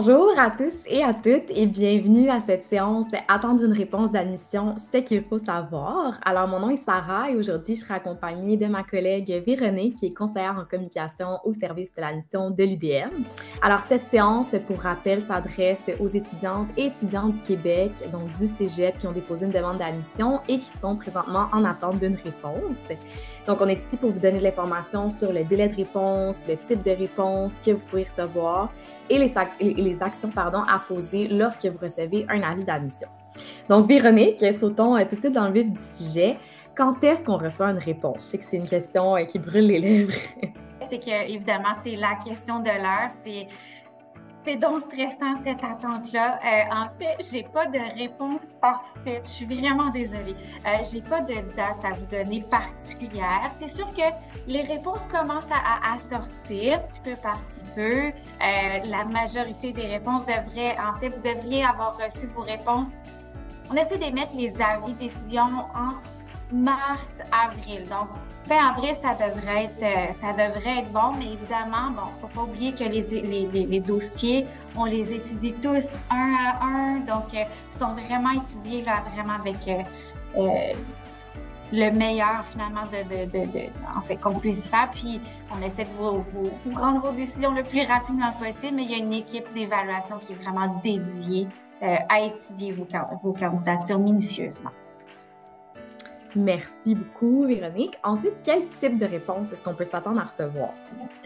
Bonjour à tous et à toutes et bienvenue à cette séance Attendre une réponse d'admission, ce qu'il faut savoir. Alors, mon nom est Sarah et aujourd'hui, je serai accompagnée de ma collègue Véronique qui est conseillère en communication au service de l'admission de l'UDM. Alors, cette séance, pour rappel, s'adresse aux étudiantes et étudiants du Québec, donc du Cégep, qui ont déposé une demande d'admission et qui sont présentement en attente d'une réponse. Donc, on est ici pour vous donner de l'information sur le délai de réponse, le type de réponse que vous pouvez recevoir et les actions à poser lorsque vous recevez un avis d'admission. Donc, Véronique, sautons tout de suite dans le vif du sujet. Quand est-ce qu'on reçoit une réponse? Je sais que c'est une question qui brûle les lèvres. C'est que, évidemment, c'est la question de l'heure. C'est donc stressant, cette attente-là. En fait, j'ai pas de réponse parfaite. Je suis vraiment désolée. J'ai pas de date à vous donner particulière. C'est sûr que les réponses commencent à sortir petit peu par petit peu. La majorité des réponses vous devriez avoir reçu vos réponses. On essaie d'émettre les avis décisions entre mars, avril. Donc, fin avril, ça devrait être bon, mais évidemment, faut pas oublier que les dossiers, on les étudie tous un à un, donc ils sont vraiment étudiés là, vraiment avec le meilleur finalement qu'on puisse faire. Puis, on essaie de vous rendre vos décisions le plus rapidement possible, mais il y a une équipe d'évaluation qui est vraiment dédiée à étudier vos candidatures minutieusement. Merci beaucoup, Véronique. Ensuite, quel type de réponse est-ce qu'on peut s'attendre à recevoir?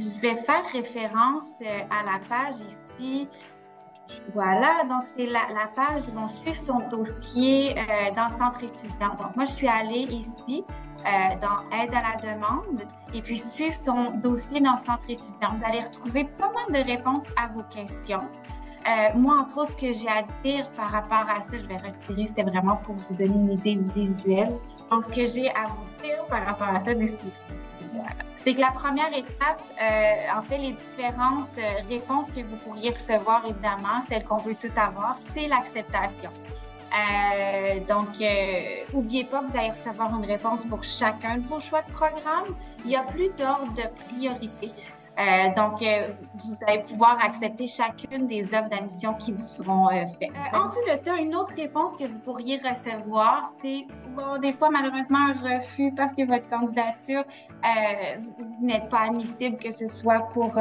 Je vais faire référence à la page ici. Voilà, donc c'est la page où on suit son dossier dans le centre étudiant. Donc, moi, je suis allée ici dans Aide à la demande et puis suivre son dossier dans le centre étudiant. Vous allez retrouver pas mal de réponses à vos questions. Moi, entre autres, ce que j'ai à dire par rapport à ça, je vais retirer, c'est vraiment pour vous donner une idée visuelle. Donc, ce que j'ai à vous dire par rapport à ça, c'est que la première étape, les différentes réponses que vous pourriez recevoir, évidemment, celles qu'on veut toutes avoir, c'est l'acceptation. N'oubliez pas, vous allez recevoir une réponse pour chacun de vos choix de programme. Il n'y a plus d'ordre de priorité. Vous allez pouvoir accepter chacune des offres d'admission qui vous seront faites. Ensuite de ça, une autre réponse que vous pourriez recevoir, c'est des fois malheureusement un refus parce que votre candidature, vous n'êtes pas admissible, que ce soit pour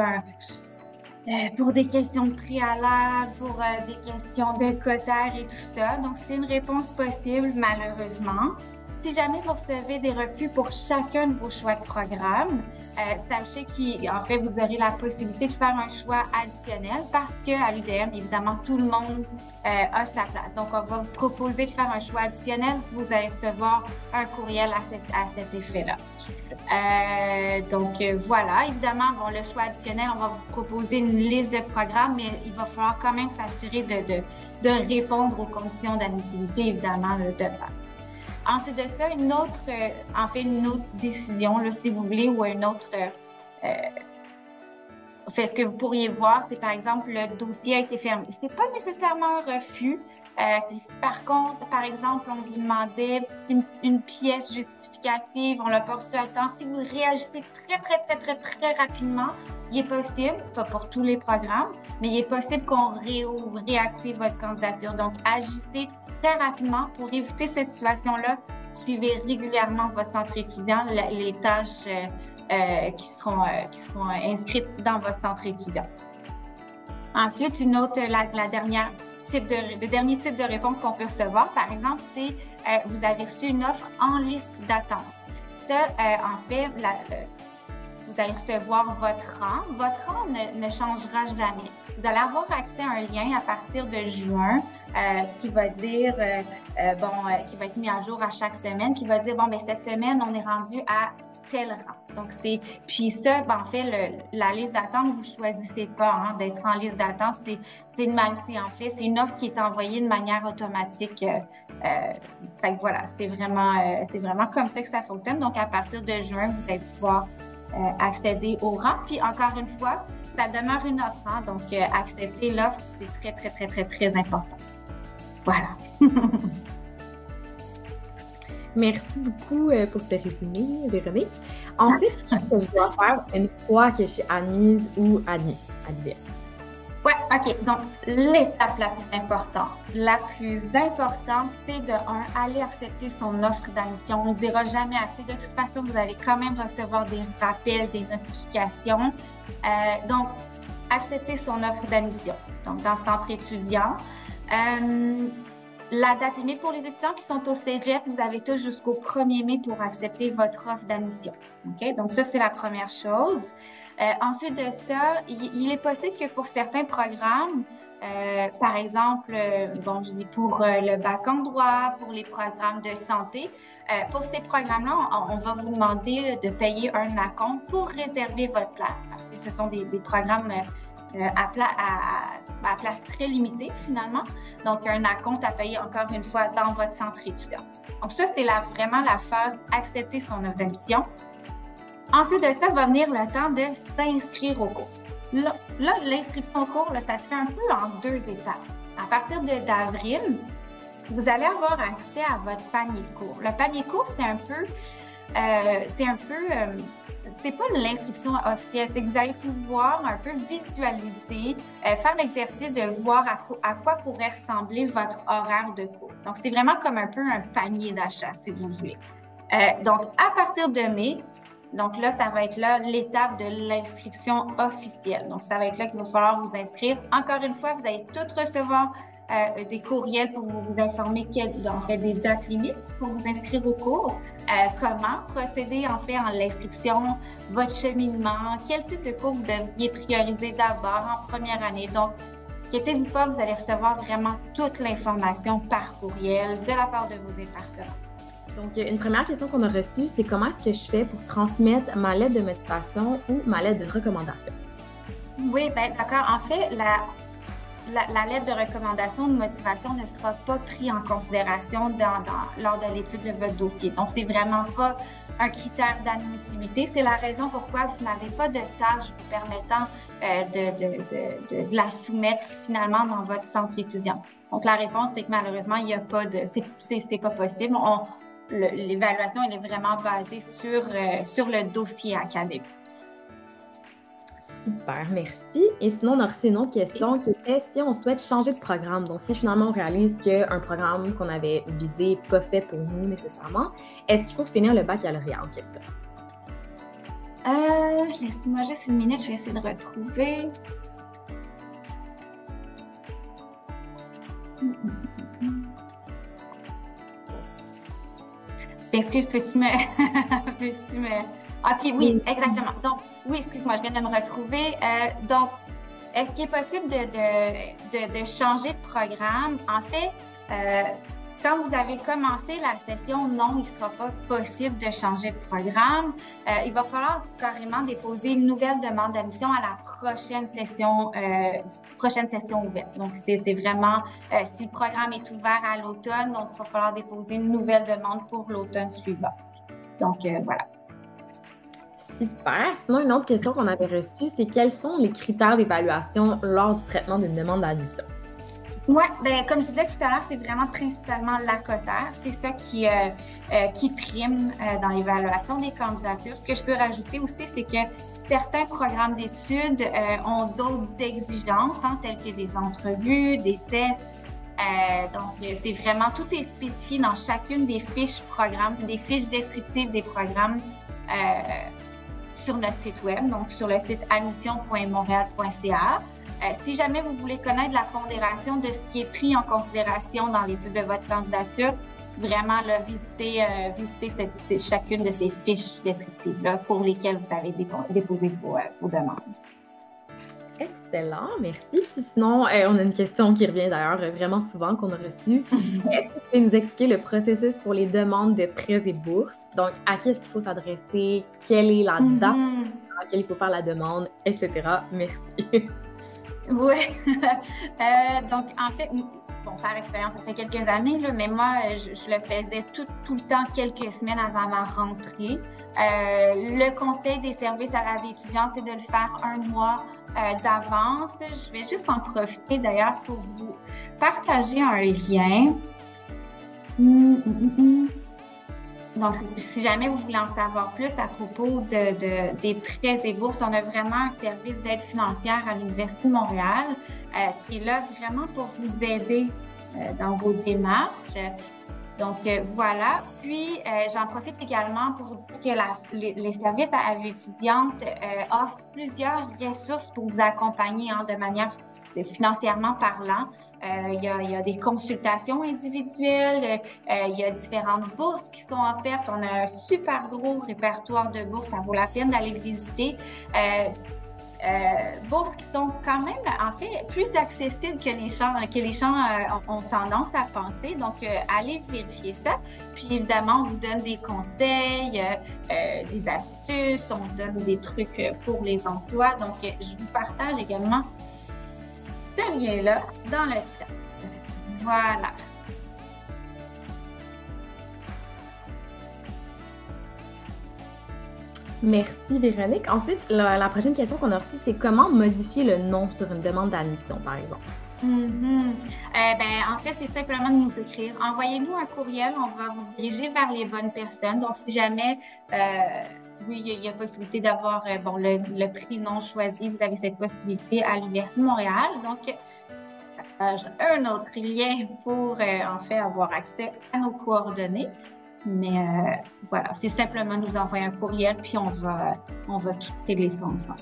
des questions préalables, pour des questions de cotère et tout ça. Donc, c'est une réponse possible, malheureusement. Si jamais vous recevez des refus pour chacun de vos choix de programme, sachez qu'en fait, vous aurez la possibilité de faire un choix additionnel parce qu'à l'UDM, évidemment, tout le monde a sa place. Donc, on va vous proposer de faire un choix additionnel. Vous allez recevoir un courriel à cet effet-là. Voilà, évidemment, le choix additionnel, on va vous proposer une liste de programmes, mais il va falloir quand même s'assurer de répondre aux conditions d'admissibilité, évidemment, de base. Ensuite de ça, une autre décision, là, si vous voulez, ou une autre... ce que vous pourriez voir, c'est par exemple, le dossier a été fermé. C'est pas nécessairement un refus. C'est si par contre, par exemple, on vous demandait une pièce justificative, on l'a pas reçu à temps. Si vous réagissez très rapidement, il est possible, pas pour tous les programmes, mais il est possible qu'on réactive votre candidature. Donc, agissez très rapidement pour éviter cette situation-là. Suivez régulièrement votre centre étudiant, les tâches qui seront inscrites dans votre centre étudiant. Ensuite, le dernier type de réponse qu'on peut recevoir, par exemple, c'est vous avez reçu une offre en liste d'attente. Ça, vous allez recevoir votre rang. Votre rang ne changera jamais. Vous allez avoir accès à un lien à partir de juin qui va dire, qui va être mis à jour à chaque semaine, qui va dire, cette semaine, on est rendu à tel rang. Donc, la liste d'attente, vous ne choisissez pas d'être en liste d'attente. C'est une offre qui est envoyée de manière automatique. Voilà, c'est vraiment comme ça que ça fonctionne. Donc, à partir de juin, vous allez pouvoir accéder au rang. Puis, encore une fois, ça demeure une offre. Donc, accepter l'offre, c'est très important. Voilà. Merci beaucoup pour ce résumé, Véronique. Ensuite, qu'est-ce que je dois faire une fois que je suis admise ou admis à l'UDM? Ouais, OK. Donc, l'étape la plus importante, c'est de, aller accepter son offre d'admission. On ne dira jamais assez. De toute façon, vous allez quand même recevoir des rappels, des notifications. Donc, accepter son offre d'admission. Donc, dans le centre étudiant. La date limite pour les étudiants qui sont au cégep, vous avez tous jusqu'au 1er mai pour accepter votre offre d'admission. OK? Donc, ça, c'est la première chose. Ensuite de ça, il est possible que pour certains programmes, par exemple, bon, je dis pour le bac en droit, pour les programmes de santé, pour ces programmes-là, on va vous demander de payer un acompte pour réserver votre place parce que ce sont des programmes à place très limitée, finalement. Donc, un acompte à payer encore une fois dans votre centre étudiant. Donc, ça, c'est vraiment la phase accepter son offre d'admission. Ensuite de ça, va venir le temps de s'inscrire au cours. Là l'inscription au cours, là, ça se fait un peu en 2 étapes. À partir d'avril, vous allez avoir accès à votre panier de cours. Le panier de cours, c'est pas l'inscription officielle, c'est que vous allez pouvoir un peu visualiser, faire l'exercice de voir à quoi pourrait ressembler votre horaire de cours. Donc, c'est vraiment comme un peu un panier d'achat, si vous voulez. Donc, à partir de mai, donc là, ça va être là l'étape de l'inscription officielle. Donc, ça va être là qu'il va falloir vous inscrire. Encore une fois, vous allez toutes recevoir des courriels pour vous informer des dates limites pour vous inscrire au cours, comment procéder en l'inscription, votre cheminement, quel type de cours vous devriez prioriser d'abord en première année. Donc, inquiétez-vous pas, vous allez recevoir vraiment toute l'information par courriel de la part de vos départements. Donc, une première question qu'on a reçue, c'est comment est-ce que je fais pour transmettre ma lettre de motivation ou ma lettre de recommandation? Oui, bien, d'accord. En fait, la lettre de recommandation ou de motivation ne sera pas prise en considération lors de l'étude de votre dossier. Donc, c'est vraiment pas un critère d'admissibilité. C'est la raison pourquoi vous n'avez pas de tâche vous permettant de la soumettre finalement dans votre centre étudiant. Donc, la réponse, c'est que malheureusement, il n'y a pas c'est pas possible. L'évaluation, elle est vraiment basée sur le dossier académique. Super, merci. Et sinon, on a reçu une autre question qui était si on souhaite changer de programme. Donc, si finalement on réalise qu'un programme qu'on avait visé n'est pas fait pour nous nécessairement, est-ce qu'il faut finir le baccalauréat en question? Laissez-moi juste une minute, je vais essayer de retrouver. Excuse, peux-tu me... OK, oui, exactement. Donc, oui, excuse-moi, je viens de me retrouver. Donc, est-ce qu'il est possible de changer de programme? En fait, quand vous avez commencé la session, non, il ne sera pas possible de changer de programme. Il va falloir carrément déposer une nouvelle demande d'admission à la prochaine session ouverte. Donc, c'est vraiment, si le programme est ouvert à l'automne, donc il va falloir déposer une nouvelle demande pour l'automne suivant. Donc, voilà. Super. Sinon, une autre question qu'on avait reçue, c'est quels sont les critères d'évaluation lors du traitement d'une demande d'admission? Oui, bien, comme je disais tout à l'heure, c'est vraiment principalement l'accotaire. C'est ça qui prime dans l'évaluation des candidatures. Ce que je peux rajouter aussi, c'est que certains programmes d'études ont d'autres exigences, telles que des entrevues, des tests. Donc, c'est vraiment, tout est spécifié dans chacune des fiches programmes, des fiches descriptives des programmes sur notre site web, donc sur le site admission.montréal.ca. Si jamais vous voulez connaître la pondération de ce qui est pris en considération dans l'étude de votre candidature, vraiment là, visitez chacune de ces fiches descriptives-là pour lesquelles vous avez déposé vos demandes. Excellent, merci. Puis sinon, on a une question qui revient d'ailleurs vraiment souvent qu'on a reçue. Est-ce que tu peux nous expliquer le processus pour les demandes de prêts et bourses? Donc, à qui est-ce qu'il faut s'adresser? Quelle est la date à laquelle il faut faire la demande, etc. Merci. Oui. Donc, en fait, bon, par expérience, ça fait quelques années, là, mais moi, je le faisais tout le temps quelques semaines avant ma rentrée. Le conseil des services à la vie étudiante, c'est de le faire un mois d'avance. Je vais juste en profiter d'ailleurs pour vous partager un lien. Donc, si jamais vous voulez en savoir plus à propos des prêts et bourses, on a vraiment un service d'aide financière à l'Université de Montréal qui est là vraiment pour vous aider dans vos démarches. Donc, voilà. Puis, j'en profite également pour vous dire que les services à vie étudiante offrent plusieurs ressources pour vous accompagner de manière financièrement parlant. Il y a des consultations individuelles, il y a différentes bourses qui sont offertes. On a un super gros répertoire de bourses, ça vaut la peine d'aller le visiter. Bourses qui sont quand même, en fait, plus accessibles que les gens ont tendance à penser. Donc, allez vérifier ça. Puis, évidemment, on vous donne des conseils, des astuces, on vous donne des trucs pour les emplois. Donc, je vous partage également ce lien-là dans le chat. Voilà. Merci Véronique. Ensuite, la prochaine question qu'on a reçue, c'est comment modifier le nom sur une demande d'admission, par exemple? En fait, c'est simplement de nous écrire. Envoyez-nous un courriel, on va vous diriger vers les bonnes personnes. Donc, si jamais, oui, il y a possibilité d'avoir le prix non choisi, vous avez cette possibilité à l'Université de Montréal. Donc, un autre lien pour, en fait, avoir accès à nos coordonnées. Mais voilà, c'est simplement nous envoyer un courriel, puis on va tout régler ça ensemble.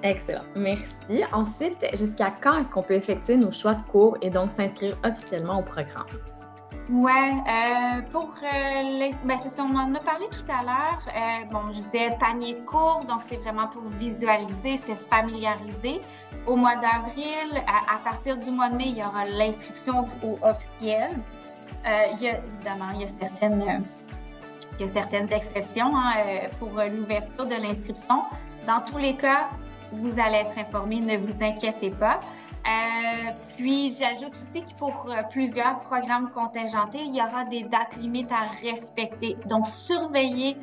Excellent, merci. Ensuite, jusqu'à quand est-ce qu'on peut effectuer nos choix de cours et donc s'inscrire officiellement au programme? Ouais, c'est ça, on en a parlé tout à l'heure. Je disais panier de cours, donc c'est vraiment pour visualiser, se familiariser. Au mois d'avril, à partir du mois de mai, il y aura l'inscription officielle. Il y a certaines exceptions pour l'ouverture de l'inscription. Dans tous les cas, vous allez être informés, ne vous inquiétez pas. Puis, j'ajoute aussi que pour plusieurs programmes contingentés, il y aura des dates limites à respecter. Donc, surveillez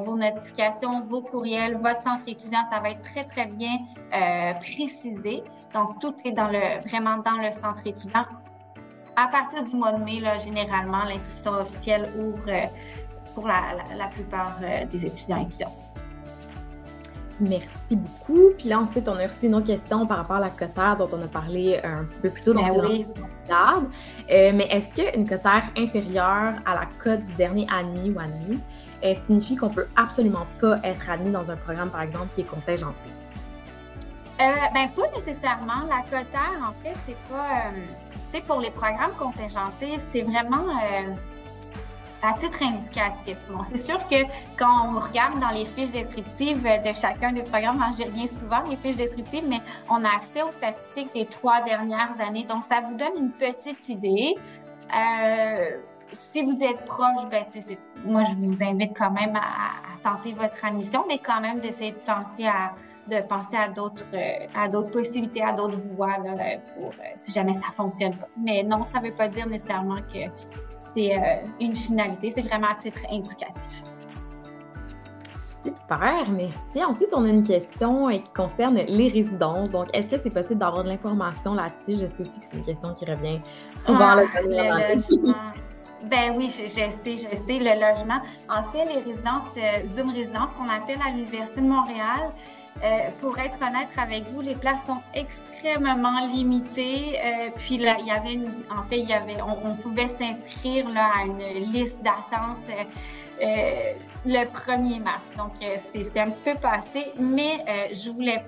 vos notifications, vos courriels, votre centre étudiant, ça va être très, très bien précisé. Donc, tout est vraiment dans le centre étudiant. À partir du mois de mai, là, généralement, l'inscription officielle ouvre pour la plupart des étudiants et étudiantes. Merci beaucoup. Puis là, ensuite, on a reçu une autre question par rapport à la cotère dont on a parlé un petit peu plus tôt dans oui. Mais est-ce qu'une cotère inférieure à la cote du dernier admis ou admise signifie qu'on peut absolument pas être admis dans un programme, par exemple, qui est contingenté? Pas nécessairement. La cotère, en fait, c'est pas... pour les programmes contingentés, c'est vraiment à titre indicatif. Bon, c'est sûr que quand on regarde dans les fiches descriptives de chacun des programmes, j'y reviens souvent, les fiches descriptives, mais on a accès aux statistiques des 3 dernières années. Donc, ça vous donne une petite idée. Si vous êtes proche, moi, je vous invite quand même à tenter votre admission, mais quand même d'essayer de penser à d'autres possibilités, à d'autres voies là, pour si jamais ça fonctionne pas. Mais non, ça veut pas dire nécessairement que c'est une finalité, c'est vraiment à titre indicatif. Super, merci. Ensuite, on a une question qui concerne les résidences. Donc, est-ce que c'est possible d'avoir de l'information là-dessus? Je sais aussi que c'est une question qui revient souvent. Le logement. Ben oui, je sais, le logement. En fait, les résidences, Zoom Résidence qu'on appelle à l'Université de Montréal, pour être honnête avec vous, les places sont extrêmement limitées. Puis là, on pouvait s'inscrire là à une liste d'attente le 1er mars. Donc, c'est un petit peu passé, mais je voulais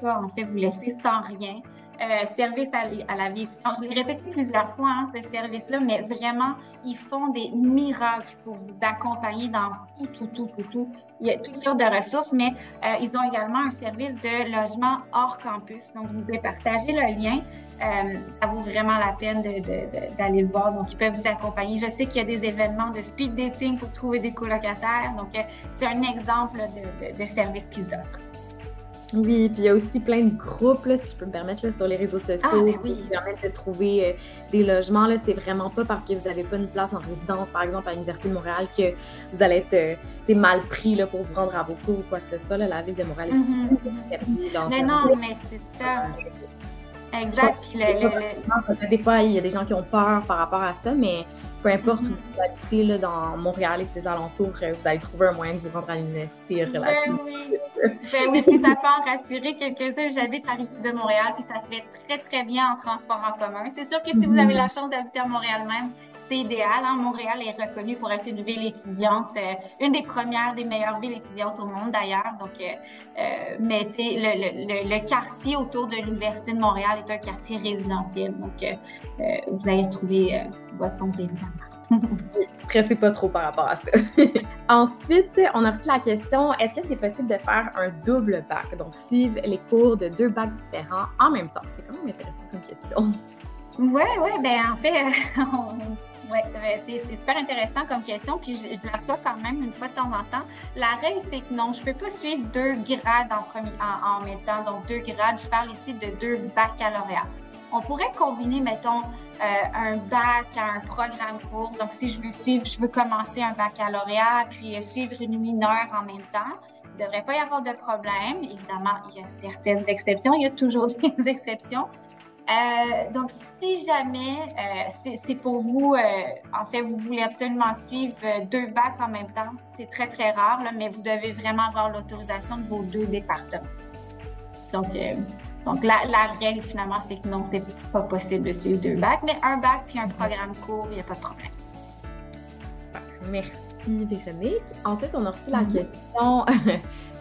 pas en fait vous laisser sans rien. Service à la vie étudiante. Je vais le répéter plusieurs fois, ce service-là, mais vraiment, ils font des miracles pour vous accompagner dans tout. Il y a toutes sortes de ressources, mais ils ont également un service de logement hors campus. Donc, vous pouvez partager le lien. Ça vaut vraiment la peine d'aller le voir. Donc, ils peuvent vous accompagner. Je sais qu'il y a des événements de speed dating pour trouver des colocataires. Donc, c'est un exemple de service qu'ils offrent. Oui, puis il y a aussi plein de groupes, là, si je peux me permettre, là, sur les réseaux sociaux qui permettent de trouver des logements. Là, c'est vraiment pas parce que vous n'avez pas une place en résidence, par exemple, à l'Université de Montréal, que vous allez être mal pris là, pour vous rendre à vos cours ou quoi que ce soit. Là, la ville de Montréal est super interdite. Mais non, mais c'est ça. Exact. Des fois, il y a des gens qui ont peur par rapport à ça, mais peu importe où vous habitez là, dans Montréal et ses alentours, vous allez trouver un moyen de vous rendre à l'université relativement. Ben oui, si ça peut en rassurer quelques-uns, j'habite à Rive-Sud de Montréal, puis ça se fait très, très bien en transport en commun. C'est sûr que si vous avez la chance d'habiter à Montréal même, c'est idéal. Hein? Montréal est reconnue pour être une ville étudiante, une des premières, des meilleures villes étudiantes au monde d'ailleurs. Donc, mais tu sais, le quartier autour de l'Université de Montréal est un quartier résidentiel. Donc, vous allez trouver votre compte évidemment. Ne stressez pas trop par rapport à ça. Ensuite, on a reçu la question, est-ce que c'est possible de faire un double bac, donc suivre les cours de 2 bacs différents en même temps? C'est quand même intéressant comme question. Oui, ben en fait, c'est super intéressant comme question, puis je la fais quand même une fois de temps en temps. La règle, c'est que non, je peux pas suivre 2 grades en même temps, donc 2 grades, je parle ici de 2 baccalauréats. On pourrait combiner, mettons, un bac à un programme court. Donc, si je veux commencer un baccalauréat, puis suivre une mineure en même temps, il ne devrait pas y avoir de problème. Évidemment, il y a certaines exceptions. Il y a toujours des exceptions. Donc, si jamais c'est pour vous, en fait, vous voulez absolument suivre 2 bacs en même temps, c'est très, très rare, là, mais vous devez vraiment avoir l'autorisation de vos 2 départements. Donc, la règle, finalement, c'est que non, c'est pas possible de suivre 2 bacs, mais un bac puis un programme court, il n'y a pas de problème. Super. Merci, Véronique. Ensuite, on a reçu la question,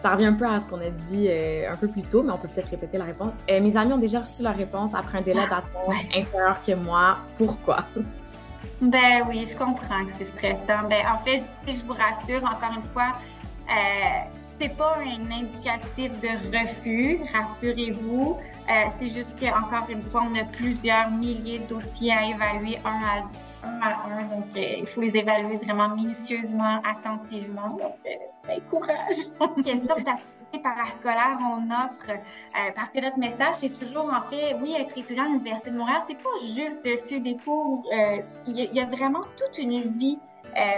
ça revient un peu à ce qu'on a dit un peu plus tôt, mais on peut peut-être répéter la réponse. Mes amis ont déjà reçu leur réponse après un délai d'attente inférieur que moi. Pourquoi? Ben oui, je comprends que c'est stressant. Ben, en fait, je vous rassure, encore une fois, c'est pas un indicatif de refus, rassurez-vous. C'est juste qu'encore une fois, on a plusieurs milliers de dossiers à évaluer un à un. Donc, il faut les évaluer vraiment minutieusement, attentivement. Donc, courage! Quelle sorte d'activité parascolaire on offre? Parce que notre message, c'est toujours, en fait, oui, être étudiant à l'Université de Montréal, c'est pas juste suivre des cours. Il y a vraiment toute une vie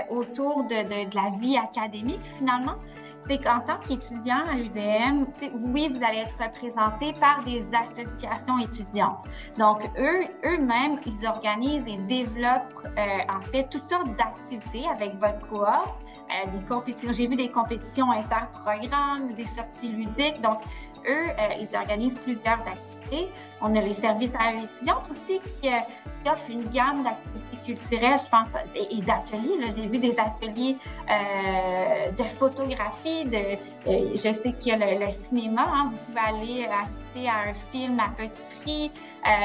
autour de la vie académique, finalement. C'est qu'en tant qu'étudiant à l'UDM, oui, vous allez être représenté par des associations étudiantes. Donc, eux-mêmes, ils organisent et développent, en fait, toutes sortes d'activités avec votre cohorte, des compétitions. J'ai vu des compétitions interprogrammes, des sorties ludiques. Donc, eux, ils organisent plusieurs activités. On a les services à l'étudiante aussi qui offrent une gamme d'activités culturelles, je pense, et d'ateliers. J'ai vu des ateliers de photographie, je sais qu'il y a le cinéma, hein, vous pouvez aller assister à un film à petit prix.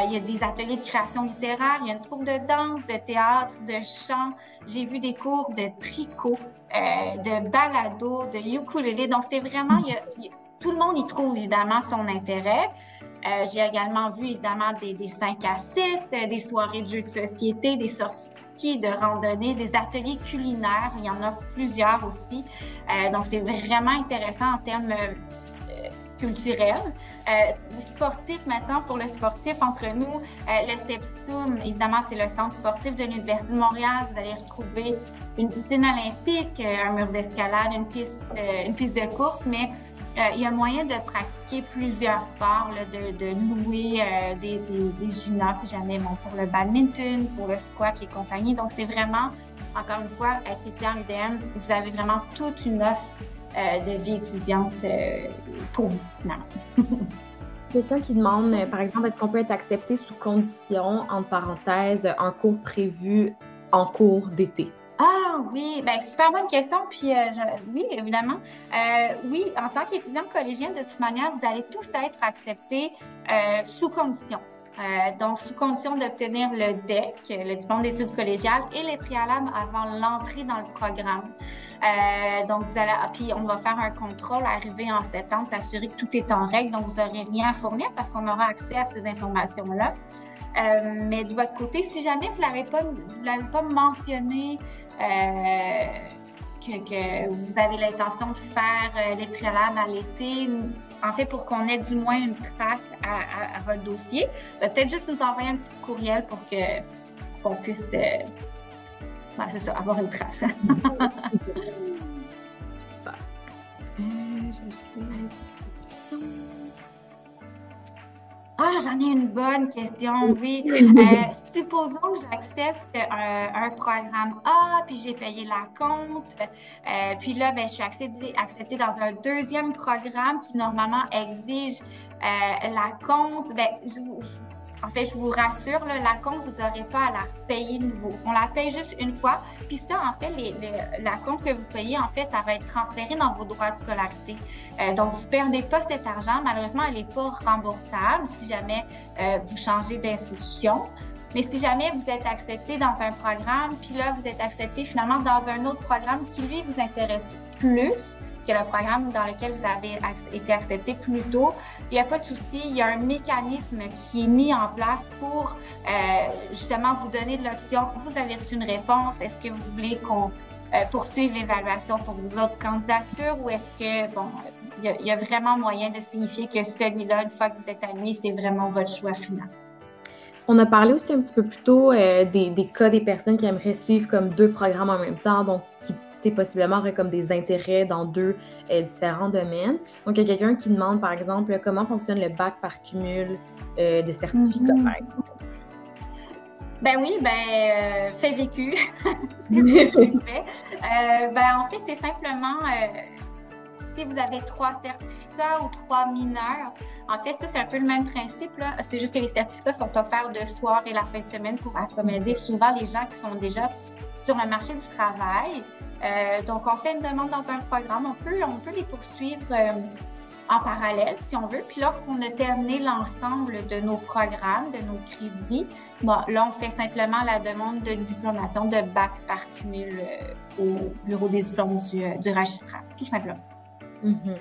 Il y a des ateliers de création littéraire, il y a une troupe de danse, de théâtre, de chant. J'ai vu des cours de tricot, de balado, de ukulélé. Donc, c'est vraiment, tout le monde y trouve évidemment son intérêt. J'ai également vu évidemment des 5 à 7, des soirées de jeux de société, des sorties de ski, de randonnée, des ateliers culinaires. Il y en a plusieurs aussi. Donc, c'est vraiment intéressant en termes culturels. Sportif maintenant, pour le sportif entre nous, le CEPSUM, évidemment, c'est le centre sportif de l'Université de Montréal. Vous allez retrouver une piscine olympique, un mur d'escalade, une piste de course, mais il y a moyen de pratiquer plusieurs sports, là, de louer des gymnases, si jamais, bon, pour le badminton, pour le squash et compagnie. Donc, c'est vraiment, encore une fois, être étudiant à l'UDM, vous avez vraiment toute une offre de vie étudiante pour vous, finalement. Quelqu'un qui demande, par exemple, est-ce qu'on peut être accepté sous condition, entre parenthèses, un cours prévu en cours d'été? Ah oui, ben super bonne question. Puis oui, évidemment. Oui, en tant qu'étudiant collégien, de toute manière, vous allez tous être acceptés sous condition. Donc, sous condition d'obtenir le DEC, le diplôme d'études collégiales, et les préalables avant l'entrée dans le programme. Donc, puis on va faire un contrôle arrivé en septembre, s'assurer que tout est en règle. Donc, vous n'aurez rien à fournir parce qu'on aura accès à ces informations-là. Mais de votre côté, si jamais vous l'avez pas mentionné que vous avez l'intention de faire les préalables à l'été, en fait, pour qu'on ait du moins une trace à votre dossier, peut-être juste nous envoyer un petit courriel pour qu'on puisse c'est ça, avoir une trace. Super. Je vais juste... Ah, j'en ai une bonne question, oui. Supposons que j'accepte un programme A, puis j'ai payé la compte. Puis là, ben, je suis acceptée dans un deuxième programme qui normalement exige la compte. Ben, en fait, je vous rassure, là, la compte, vous n'aurez pas à la payer de nouveau. On la paye juste une fois. Puis ça, en fait, la compte que vous payez, en fait, ça va être transféré dans vos droits de scolarité. Donc, vous ne perdez pas cet argent. Malheureusement, elle n'est pas remboursable si jamais vous changez d'institution. Mais si jamais vous êtes accepté dans un programme, puis là, vous êtes accepté finalement dans un autre programme qui, lui, vous intéresse plus que le programme dans lequel vous avez été accepté plus tôt, il n'y a pas de souci. Il y a un mécanisme qui est mis en place pour justement vous donner de l'option. Vous avez reçu une réponse. Est-ce que vous voulez qu'on poursuive l'évaluation pour vos autres candidatures ou est-ce que, bon, il y a vraiment moyen de signifier que celui-là, une fois que vous êtes admis, c'est vraiment votre choix final? On a parlé aussi un petit peu plus tôt des cas des personnes qui aimeraient suivre comme 2 programmes en même temps, donc qui, tu sais, possiblement auraient comme des intérêts dans 2 différents domaines. Donc, il y a quelqu'un qui demande, par exemple, comment fonctionne le bac par cumul de certificats, par exemple. Ben oui, fait vécu, c'est ce que j'ai fait. En fait, c'est simplement si vous avez 3 certificats ou 3 mineurs. En fait, ça, c'est un peu le même principe, là. C'est juste que les certificats sont offerts de soir et la fin de semaine pour accommoder souvent les gens qui sont déjà sur le marché du travail. Donc, on fait une demande dans un programme. On peut les poursuivre en parallèle, si on veut. Puis lorsqu'on a terminé l'ensemble de nos programmes, de nos crédits, bon, là, on fait simplement la demande de diplomation de bac par cumul au bureau des diplômes du registrar, tout simplement. Mm-hmm.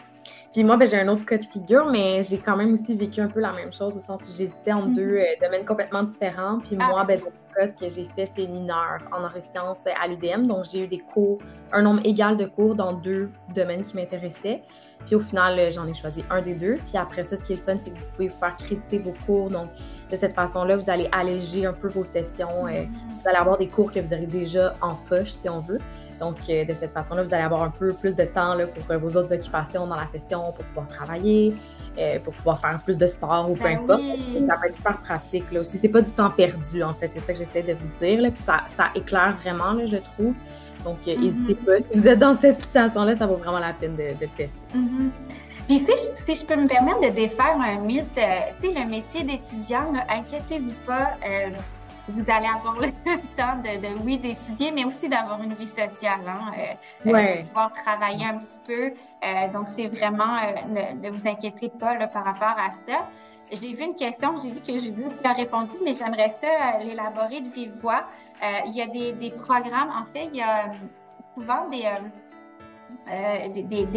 Puis moi, j'ai un autre cas de figure, mais j'ai quand même aussi vécu un peu la même chose au sens où j'hésitais entre 2 domaines complètement différents. Puis moi, dans le cas, ce que j'ai fait, c'est mineur en neurosciences à l'UDM. Donc, j'ai eu des cours, un nombre égal de cours dans 2 domaines qui m'intéressaient. Puis au final, j'en ai choisi un des 2. Puis après ça, ce qui est le fun, c'est que vous pouvez faire créditer vos cours. Donc, de cette façon-là, vous allez alléger un peu vos sessions. Vous allez avoir des cours que vous aurez déjà en poche, si on veut. Donc, de cette façon-là, vous allez avoir un peu plus de temps là, pour vos autres occupations dans la session, pour pouvoir travailler, pour pouvoir faire plus de sport ou peu importe. Oui. Ça peut être super pratique là aussi. C'est pas du temps perdu, en fait. C'est ça que j'essaie de vous dire. Là. Puis ça éclaire vraiment, là, je trouve. Donc, n'hésitez pas. Si vous êtes dans cette situation-là, ça vaut vraiment la peine de tester. Puis, si je peux me permettre de défaire un mythe, tu sais, le métier d'étudiant, inquiétez-vous pas. Vous allez avoir le temps d'étudier, mais aussi d'avoir une vie sociale, de pouvoir travailler un petit peu. Donc, c'est vraiment, ne vous inquiétez pas là, par rapport à ça. J'ai vu une question, j'ai vu que Judith a répondu, mais j'aimerais ça l'élaborer de vive voix. Il y a des programmes, en fait, il y a souvent des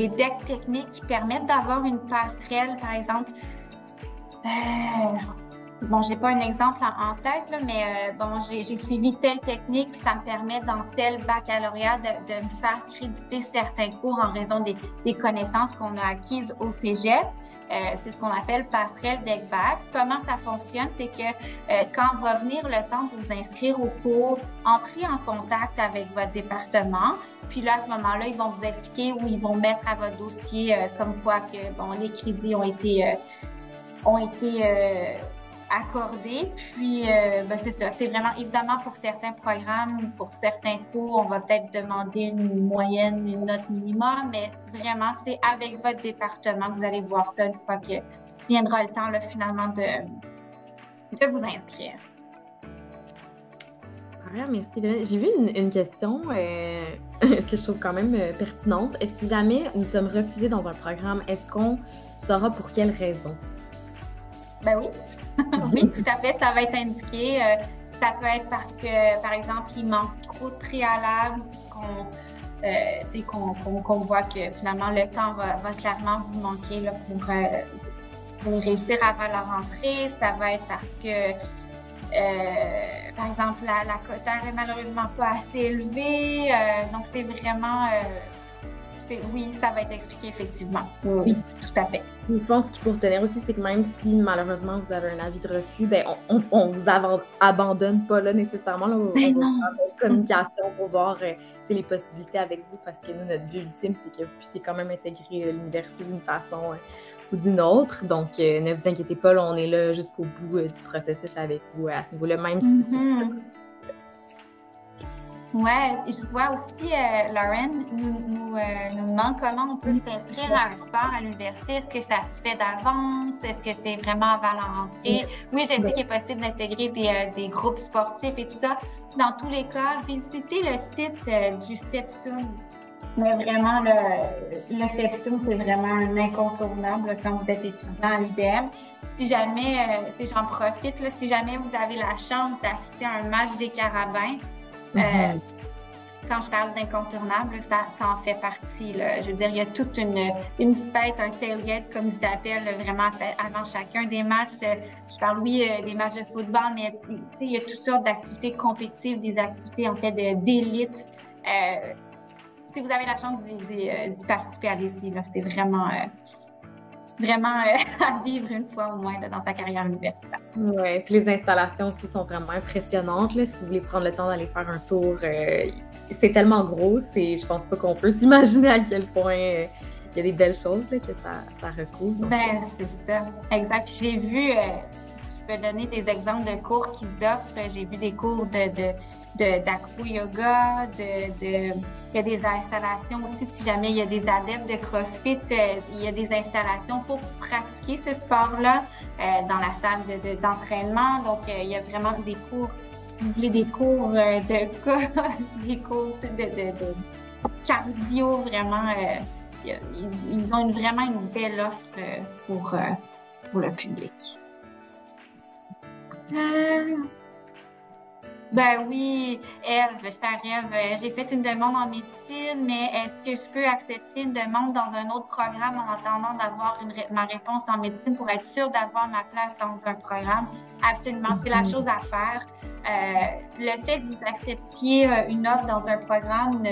decks techniques qui permettent d'avoir une passerelle, par exemple. Bon, j'ai pas un exemple en tête, là, mais j'ai suivi telle technique, puis ça me permet dans tel baccalauréat de me faire créditer certains cours en raison des connaissances qu'on a acquises au cégep. C'est ce qu'on appelle passerelle deck-back. Comment ça fonctionne? C'est que quand va venir le temps de vous inscrire au cours, entrez en contact avec votre département. Puis là, à ce moment-là, ils vont vous expliquer où ils vont mettre à votre dossier comme quoi que les crédits ont été accordés. Puis, c'est ça. C'est vraiment, évidemment, pour certains programmes, pour certains cours, on va peut-être demander une moyenne, une note minimum, mais vraiment, c'est avec votre département que vous allez voir ça une fois que viendra le temps, là, finalement, de vous inscrire. Super, merci. J'ai vu une question que je trouve quand même pertinente. Si jamais nous sommes refusés dans un programme, est-ce qu'on saura pour quelle raison? Ben oui. Oui, tout à fait, ça va être indiqué. Ça peut être parce que, par exemple, il manque trop de préalables, qu'on voit que finalement le temps va clairement vous manquer là, pour réussir avant la rentrée. Ça va être parce que, par exemple, la cotère est malheureusement pas assez élevée. Donc, c'est vraiment... oui, ça va être expliqué effectivement. Oui, tout à fait. Au fond, ce qu'il faut retenir aussi, c'est que même si malheureusement vous avez un avis de refus, on vous abandonne pas là nécessairement. Là, on va faire une communication pour voir les possibilités avec vous parce que nous, notre but ultime, c'est que vous puissiez quand même intégrer l'université d'une façon ou d'une autre. Donc, ne vous inquiétez pas, là, on est là jusqu'au bout du processus avec vous à ce niveau-là, même si c'est... Ouais, je vois aussi, Lauren nous demande comment on peut s'inscrire à un sport à l'université. Est-ce que ça se fait d'avance? Est-ce que c'est vraiment avant la rentrée? Oui, je sais qu'il est possible d'intégrer des groupes sportifs et tout ça. Dans tous les cas, visitez le site du Sepsum. Mais vraiment, le Sepsum, c'est vraiment un incontournable quand vous êtes étudiant à l'UDM. Si jamais, j'en profite, là, si jamais vous avez la chance d'assister à un match des Carabins, quand je parle d'incontournable, ça en fait partie. Là. Je veux dire, il y a toute une fête, un tailgate, comme ils appellent, vraiment avant chacun des matchs. Je parle, oui, des matchs de football, mais il y a toutes sortes d'activités compétitives, des activités, en fait, d'élite. Si vous avez la chance d'y participer, allez-y. C'est vraiment... à vivre une fois au moins là, dans sa carrière universitaire. Oui, puis les installations aussi sont vraiment impressionnantes. Là. Si vous voulez prendre le temps d'aller faire un tour, c'est tellement gros, je pense pas qu'on peut s'imaginer à quel point il y a des belles choses là, que ça recouvre. Donc... Ben, c'est ça. Exact. J'ai vu, si je peux donner des exemples de cours qu'ils offrent, j'ai vu des cours d'acro yoga, il y a des installations aussi, si jamais il y a des adeptes de CrossFit, il y a des installations pour pratiquer ce sport-là dans la salle d'entraînement. Donc, il y a vraiment des cours, si vous voulez, des cours des cours de cardio, vraiment, ils ont vraiment une belle offre pour le public. Ben oui, j'ai fait une demande en médecine, mais est-ce que je peux accepter une demande dans un autre programme en attendant d'avoir ma réponse en médecine pour être sûre d'avoir ma place dans un programme? Absolument, c'est la chose à faire. Le fait que vous acceptiez une offre dans un programme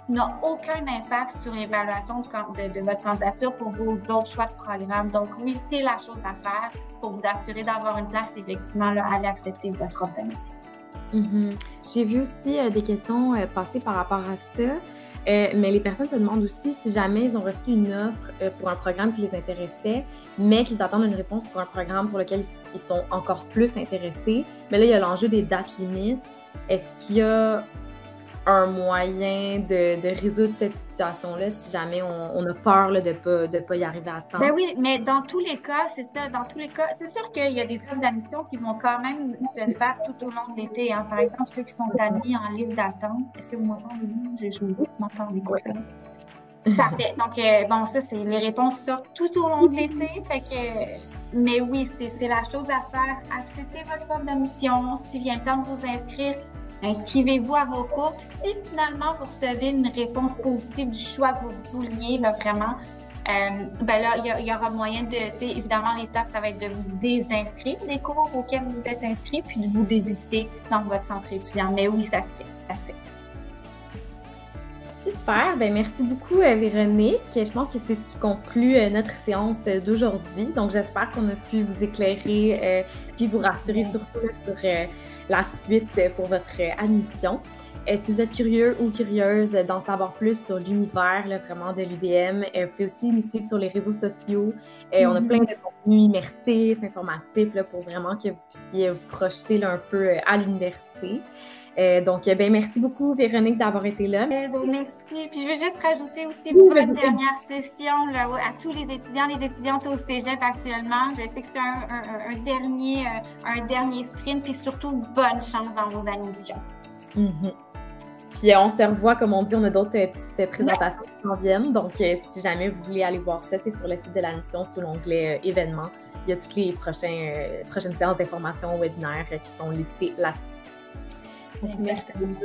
n'a aucun impact sur l'évaluation de votre candidature pour vos autres choix de programme. Donc oui, c'est la chose à faire pour vous assurer d'avoir une place, effectivement, là, allez accepter votre offre de médecine. J'ai vu aussi des questions passer par rapport à ça, mais les personnes se demandent aussi si jamais ils ont reçu une offre pour un programme qui les intéressait, mais qu'ils attendent une réponse pour un programme pour lequel ils sont encore plus intéressés. Mais là, il y a l'enjeu des dates limites. Est-ce qu'il y a un moyen de résoudre cette situation-là si jamais on a peur là, de pas y arriver à temps? Ben oui, mais dans tous les cas, c'est ça. Dans tous les cas, c'est sûr qu'il y a des offres d'admission qui vont quand même se faire tout au long de l'été. Hein. Par exemple, ceux qui sont admis en liste d'attente. Est-ce que vous m'entendez? Je m'entends quoi ça? Parfait. Donc, bon, ça, c'est les réponses sortent tout au long de l'été. Fait que, mais oui, c'est la chose à faire. Acceptez votre offre d'admission. Si vient le temps de vous inscrire, inscrivez-vous à vos cours. Puis si finalement vous recevez une réponse positive du choix que vous vouliez, là, vraiment, ben là, il y aura moyen évidemment, l'étape, ça va être de vous désinscrire des cours auxquels vous êtes inscrits, puis de vous désister dans votre centre étudiant. Mais oui, ça se fait, ça se fait. Super, ben merci beaucoup Véronique. Je pense que c'est ce qui conclut notre séance d'aujourd'hui. Donc j'espère qu'on a pu vous éclairer puis vous rassurer surtout sur la suite pour votre admission. Si vous êtes curieux ou curieuse d'en savoir plus sur l'univers là, vraiment de l'UDM, vous pouvez aussi nous suivre sur les réseaux sociaux. On a plein de contenus immersifs, informatifs là, pour vraiment que vous puissiez vous projeter là, un peu à l'université. Donc, ben merci beaucoup, Véronique, d'avoir été là. Merci. Puis, je veux juste rajouter aussi bonne dernière session là, à tous les étudiantes au cégep actuellement. Je sais que c'est un dernier sprint, puis surtout, bonne chance dans vos admissions. Puis, on se revoit, comme on dit, on a d'autres petites présentations qui s'en viennent. Donc, si jamais vous voulez aller voir ça, c'est sur le site de l'admission, sous l'onglet événements. Il y a toutes les prochaines séances d'information webinaires qui sont listées là-dessus. Merci beaucoup.